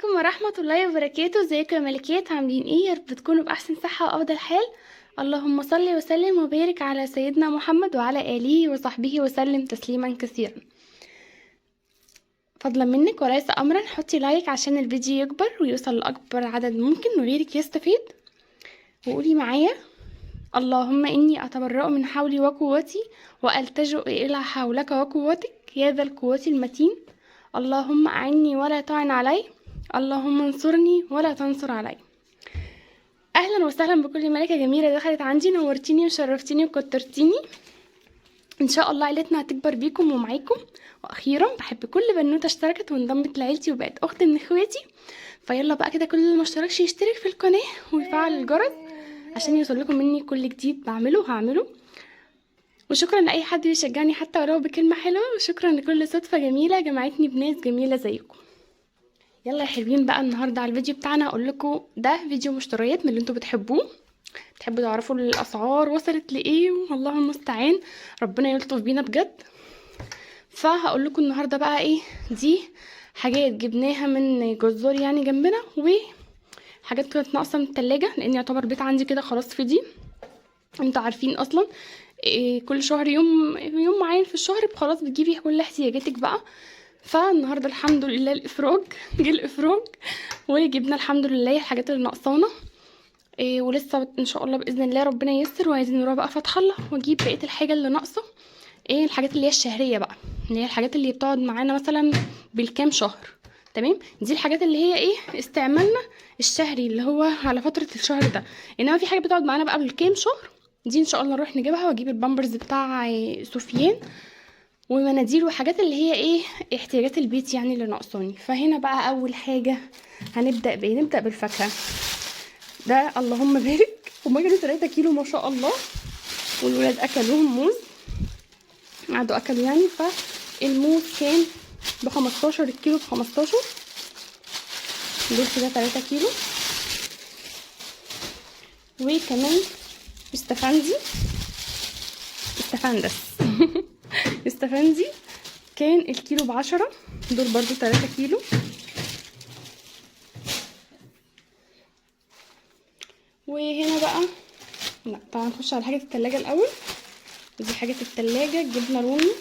عليكم ورحمة الله وبركاته. ازيكم يا ملكات؟ عاملين ايه؟ يا رب تكونوا بأحسن صحة وأفضل حال. اللهم صل وسلم وبارك على سيدنا محمد وعلى آله وصحبه وسلم تسليما كثيرا. فضلا منك وليس أمرا، حطي لايك عشان الفيديو يكبر ويوصل لأكبر عدد ممكن وغيرك يستفيد، وقولي معايا: اللهم إني أتبرأ من حولي وقوتي وألتجئ إلى حولك وقوتك يا ذا القوة المتين. اللهم أعني ولا تعن علي، اللهم انصرني ولا تنصر علي. اهلا وسهلا بكل ملكه جميله دخلت عندي، نورتيني وشرفتيني وكترتيني. ان شاء الله عيلتنا هتكبر بيكم ومعاكم. واخيرا بحب كل بنوته اشتركت وانضمت لعيلتي وبقت اخت من اخواتي. فيلا بقى كده، كل اللي ما اشتركش يشترك في القناه ويفعل الجرس عشان يوصل لكم مني كل جديد بعمله هعمله. وشكرا لاي حد بيشجعني حتى ولو بكلمه حلوه، وشكرا لكل صدفه جميله جمعتني بناس جميله زيكم. يلا يا حلوين بقى، النهارده على الفيديو بتاعنا هقول لكم ده فيديو مشتريات من اللي انتوا بتحبوه، بتحبوا تعرفوا الاسعار وصلت لايه، والله المستعان، ربنا يلطف بينا بجد. فهقول لكم النهارده بقى ايه دي حاجات جبناها من جزار يعني جنبنا، وحاجات كانت ناقصه من التلاجة لان يعتبر بيت عندي كده خلاص فضي. انتوا عارفين اصلا إيه، كل شهر يوم معين في الشهر خلاص بتجيبي كل احتياجاتك بقى. فالنهارده الحمد لله الافراج جه الافراج، وجبنا الحمد لله الحاجات اللي ناقصانا. ولسه ان شاء الله باذن الله ربنا ييسر، وعايزين نروح بقى فتح الله واجيب بقيه الحاجه اللي ناقصه. الحاجات اللي هي الشهريه بقى، اللي هي الحاجات اللي بتقعد معانا مثلا بالكام شهر. تمام، دي الحاجات اللي هي استعمالنا الشهري اللي هو على فتره الشهر ده. انما في حاجه بتقعد معانا بقى بالكام شهر، دي ان شاء الله نروح نجيبها، واجيب البامبرز بتاع سفيان ومناديل وحاجات اللي هي احتياجات البيت يعني اللي ناقصاني. فهنا بقى اول حاجه هنبدا بايه؟ نبدا بالفاكهه. ده اللهم بارك، هما كانوا 3 كيلو ما شاء الله، والولاد اكلوهم موز، قعدوا اكلوا يعني. فالموز كان ب15 الكيلو، ب15 دول كده 3 كيلو. وكمان استفندي استفندس استفندي كان الكيلو ب10، دول برضو 3 كيلو. وهنا بقى لا طبعا نخش على حاجه التلاجة الاول. ودي حاجه التلاجة، جبنه رومي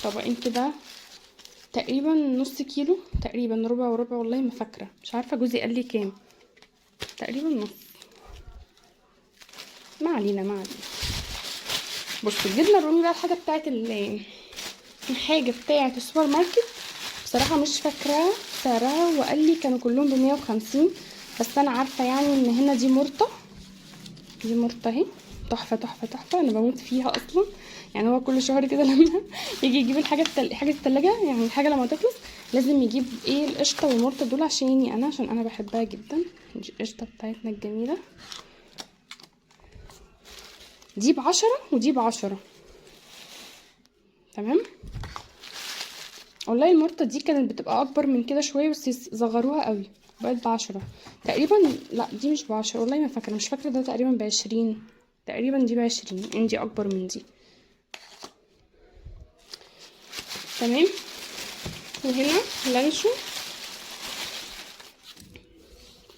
طبقين كده تقريبا نص كيلو، تقريبا ربع وربع، والله ما فاكره، مش عارفه جوزي قال لي كام، تقريبا نص، ما علينا. بصوا الجبنه الرومي بقى الحاجه بتاعت الحاجه بتاعت السوبر ماركت، بصراحه مش فاكره سعرها، وقال لي كانوا كلهم ب150، بس انا عارفه يعني ان هنا دي مرطه اهي، تحفه تحفه تحفه، انا بموت فيها اصلا. يعني هو كل شهر كده لما يجي يجيب حاجه التلاجة، يعني الحاجه لما تخلص لازم يجيب القشطه والمرطه دول عشان انا بحبها جدا. دي القشطه بتاعتنا الجميله، دي ب10 ودي ب10. تمام، والله المرطه دي كانت بتبقى اكبر من كده شويه بس صغروها قوي، بقت ب10 تقريبا. لا دي مش ب10، والله ما فاكره، مش فاكره، ده تقريبا ب20 تقريبا، دي ب20 عندي اكبر من دي. تمام، وهنا لانشون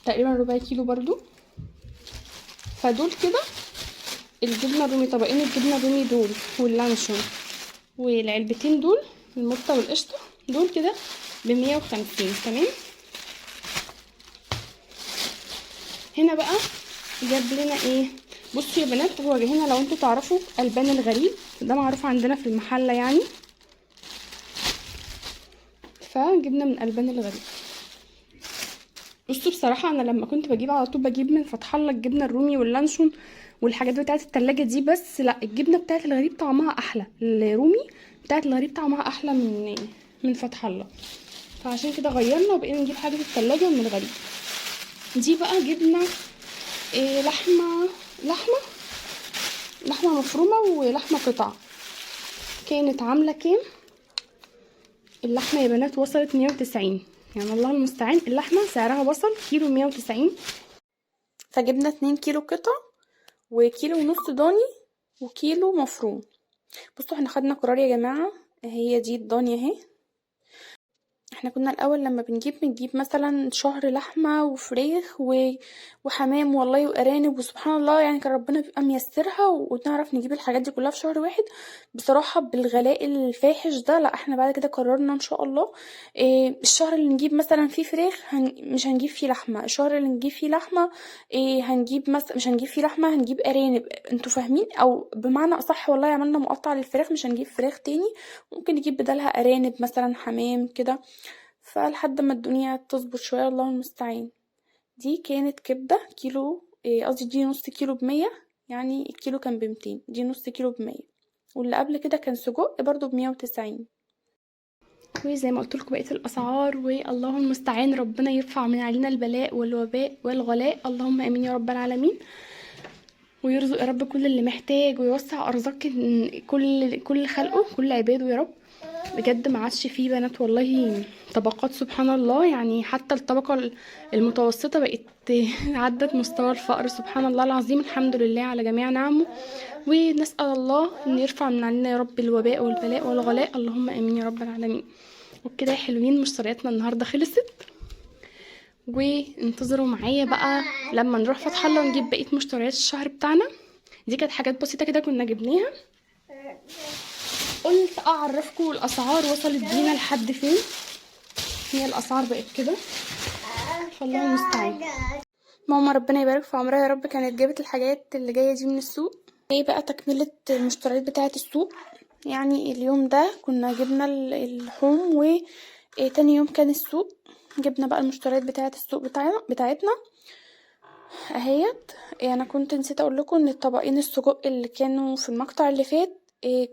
تقريبا ربع كيلو برضو. فدول كده الجبنه الرومي، طبقين الجبنه الرومي دول واللانشون والعلبتين دول المرطه والقشطه، دول كده ب150. تمام، هنا بقى جاب لنا بصوا يا بنات، هو هنا لو انتوا تعرفوا البان الغريب ده معروف عندنا في المحله يعني، فجبنا من البان الغريب. بصوا بصراحه انا لما كنت بجيب على طول بجيب من فتح الله الجبنه الرومي واللانشون والحاجات بتاعه التلاجة دي، بس لا الجبنه بتاعه الغريب طعمها احلى، الرومي بتاعه الغريب طعمها احلى من فتح الله. فعشان كده غيرنا وبقينا نجيب حاجه في التلاجة من الغريب. دي بقى جبنه لحمه مفرومه ولحمه قطع. كانت عامله كام اللحمه يا بنات؟ وصلت 190، يعني الله المستعان، اللحمه سعرها وصل كيلو 190. فجبنا 2 كيلو قطع وكيلو ونص ضاني وكيلو مفروم. بصوا احنا خدنا قرار يا جماعه، هي دي الضاني اهي، احنا كنا الاول لما بنجيب مثلا شهر لحمه وفريخ وحمام والله وارانب، وسبحان الله يعني كان ربنا بيبقى ميسرها ونعرف نجيب الحاجات دي كلها في شهر واحد. بصراحه بالغلاء الفاحش ده لا، احنا بعد كده قررنا ان شاء الله الشهر اللي نجيب مثلا فيه فراخ مش هنجيب فيه لحمه، الشهر اللي نجيب فيه لحمه هنجيب مثلا مش هنجيب فيه لحمه، هنجيب ارانب. انتوا فاهمين؟ او بمعنى اصح والله عملنا مقطع للفراخ، مش هنجيب فراخ تاني، ممكن نجيب بدالها ارانب مثلا حمام كده، فلحد ما الدنيا تظبط شويه الله المستعان. دي كانت كبده كيلو، قصدي دي نص كيلو ب100، يعني الكيلو كان ب200، دي نص كيلو ب100. واللي قبل كده كان سجق برضو ب190. وزي ما قلت لكم بقيه الاسعار، والله المستعان ربنا يرفع من علينا البلاء والوباء والغلاء، اللهم امين يا رب العالمين، ويرزق يا رب كل اللي محتاج، ويوسع ارزاق كل خلقه كل عباده يا رب. بجد ما عادش فيه بنات والله طبقات سبحان الله، يعني حتى الطبقة المتوسطة بقت عدت مستوى الفقر سبحان الله العظيم. الحمد لله على جميع نعمه، ونسأل الله ان يرفع من علينا يا رب الوباء والبلاء والغلاء، اللهم امين يا رب العالمين. وبكده يا حلوين مشترياتنا النهارده خلصت، وانتظروا معايا بقى لما نروح فتح الله ونجيب بقيه مشتريات الشهر بتاعنا. دي كانت حاجات بسيطه كده كنا جبناها، قلت اعرفكم الاسعار وصلت بينا لحد فين. هي الاسعار بقت كده، فالله المستعان. ماما ربنا يبارك في عمرها يا رب كانت جابت الحاجات اللي جايه دي من السوق. ايه بقى تكمله المشتريات بتاعه السوق. يعني اليوم ده كنا جبنا اللحوم، وتاني يوم كان السوق، جبنا بقى المشتريات بتاعه السوق بتاعتنا اهيت. انا كنت نسيت اقول لكم ان الطبقين السجق اللي كانوا في المقطع اللي فات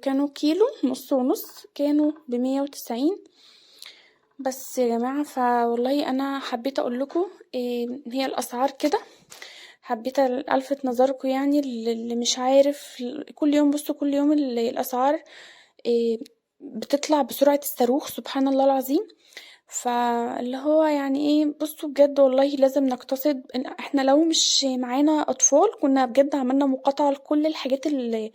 كانوا كيلو نص ونص، كانوا ب190. بس يا جماعه فوالله انا حبيت اقول لكم هي الاسعار كده، حبيت الفت نظركم يعني اللي مش عارف. كل يوم بصوا كل يوم الاسعار بتطلع بسرعه الصاروخ سبحان الله العظيم. فاللي هو يعني ايه، بصوا بجد والله لازم نقتصد. احنا لو مش معانا اطفال كنا بجد عملنا مقاطعة لكل الحاجات اللي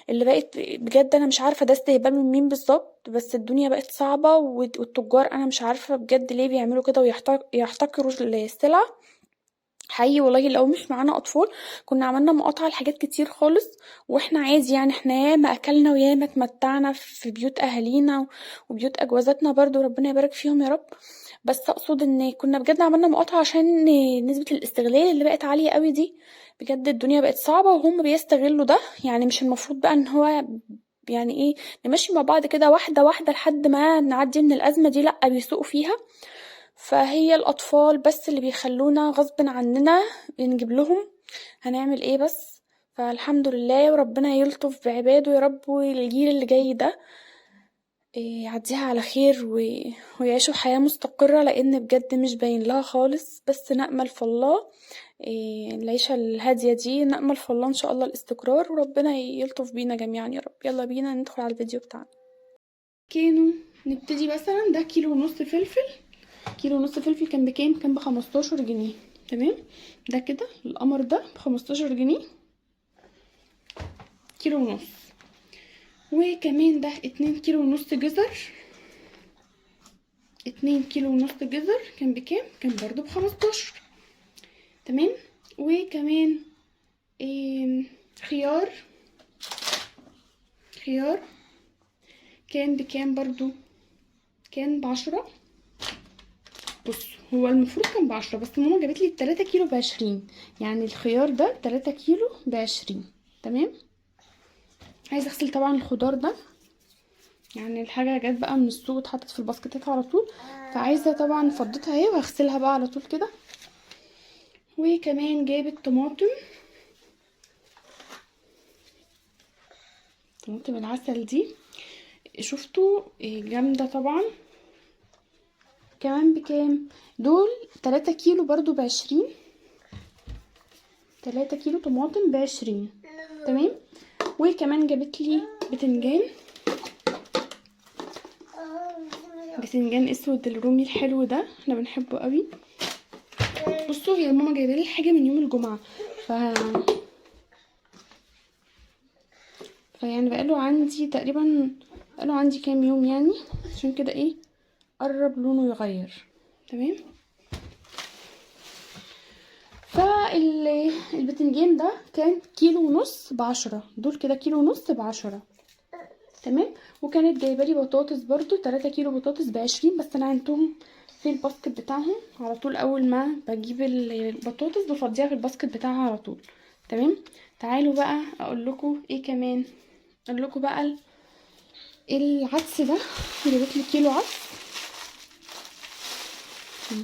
بقت بجد انا مش عارفة ده استهبال من مين بالظبط، بس الدنيا بقت صعبة والتجار انا مش عارفة بجد ليه بيعملوا كده ويحتكروا السلع. حقيقي والله لو مش معانا اطفال كنا عملنا مقاطعة لحاجات كتير خالص، واحنا عادي يعني احنا ياما اكلنا وياما اتمتعنا في بيوت اهالينا وبيوت اجوازاتنا برضو ربنا يبارك فيهم يا رب. بس اقصد ان كنا بجد عملنا مقاطعة عشان نسبة الاستغلال اللي بقت عالية قوي دي. بجد الدنيا بقت صعبة وهم بيستغلوا ده، يعني مش المفروض بقى ان هو يعني ايه نمشي مع بعض كده واحدة واحدة لحد ما نعدي من الازمة دي، لأ بيسوقوا فيها. فهي الأطفال بس اللي بيخلونا غصب عننا نجيب لهم، هنعمل ايه بس. فالحمد لله وربنا يلطف بعباده يا رب، والجيل اللي جاي ده يعديها على خير ويعيشوا حياة مستقرة، لأن بجد مش باين لها خالص. بس نأمل في الله العيشة الهادية دي، نأمل في الله إن شاء الله الاستقرار، وربنا يلطف بينا جميعا يا رب. يلا بينا ندخل على الفيديو بتاعنا. كانوا نبتدي مثلا ده كيلو ونص فلفل. كيلو ونص فلفل كان بكام؟ كان ب15 جنيه. تمام، ده كده القمر ده ب15 جنيه كيلو ونص. وكمان ده 2 كيلو ونص جزر، 2 كيلو ونص جزر كان بكام؟ كان برضو ب15. تمام. وكمان خيار كان بكام برضو؟ كان ب10. بص هو المفروض كان ب10 بس ماما جابت لي 3 كيلو ب20، يعني الخيار ده 3 كيلو ب20. تمام. عايزه اغسل طبعا الخضار ده، يعني الحاجه جت بقى من السوق اتحطت في الباسكتات على طول، فعايزه طبعا فضيتها اهي وهغسلها بقى على طول كده. وكمان جابت طماطم العسل دي، شفتوا جامده طبعا. كمان بكام دول؟ 3 كيلو برضو ب20، 3 كيلو طماطم ب20. تمام. وكمان جابت لي بتنجان اسود الرومي الحلو ده، احنا بنحبه قوي. بصوا هي ماما جايبه لي حاجه من يوم الجمعه، فيعني بقاله عندي تقريبا كام يوم يعني، عشان كده ايه قرب لونه يغير. تمام. فالبتنجان ده كان 1.5 كيلو ب10، دول كده 1.5 كيلو ب10. تمام. وكانت جايبه لي بطاطس برضو 3 كيلو بطاطس ب20، بس انا عينتهم في الباسكت بتاعهم على طول. اول ما بجيب البطاطس بفضيها في الباسكت بتاعها على طول. تمام. تعالوا بقى اقول لكم ايه كمان. اقول لكم بقى العدس ده، جبت لي كيلو عدس.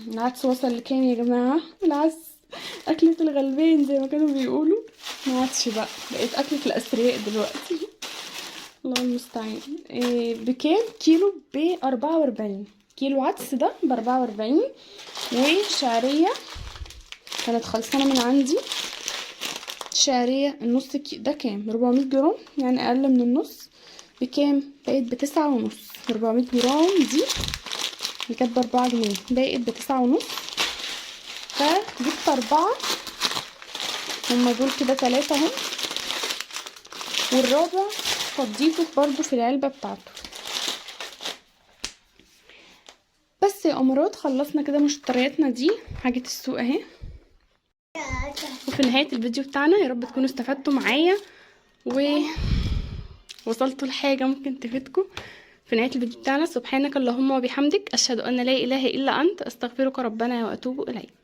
العدس وصل لكام يا جماعه؟ العدس اكلة الغلبان زي ما كانوا بيقولوا، ما عادش بقى، بقيت اكلة الأثرياء دلوقتي. الله المستعان. بكام كيلو؟ ب44. كيلو عدس ده ب44. وشعرية كانت خلصانة من عندي، شعرية النص ده كام؟ 400 جرام، يعني اقل من النص. بكام؟ بقيت ب9.5. 400 جرام دي اللي كانت ب4 جنيه بقيت ب9.5. فجبت 4، هما دول كده 3 اهم، والرابع فضيته برضو في العلبة بتاعته. بس يا امارات خلصنا كده مشترياتنا دي، حاجة السوق اهي. وفي نهاية الفيديو بتاعنا يا رب تكونوا استفدتوا معايا ووصلتوا لحاجة ممكن تفيدكم. في نهاية الفيديو بتاعنا، سبحانك اللهم وبحمدك، اشهد ان لا اله الا انت، استغفرك ربنا واتوب اليك.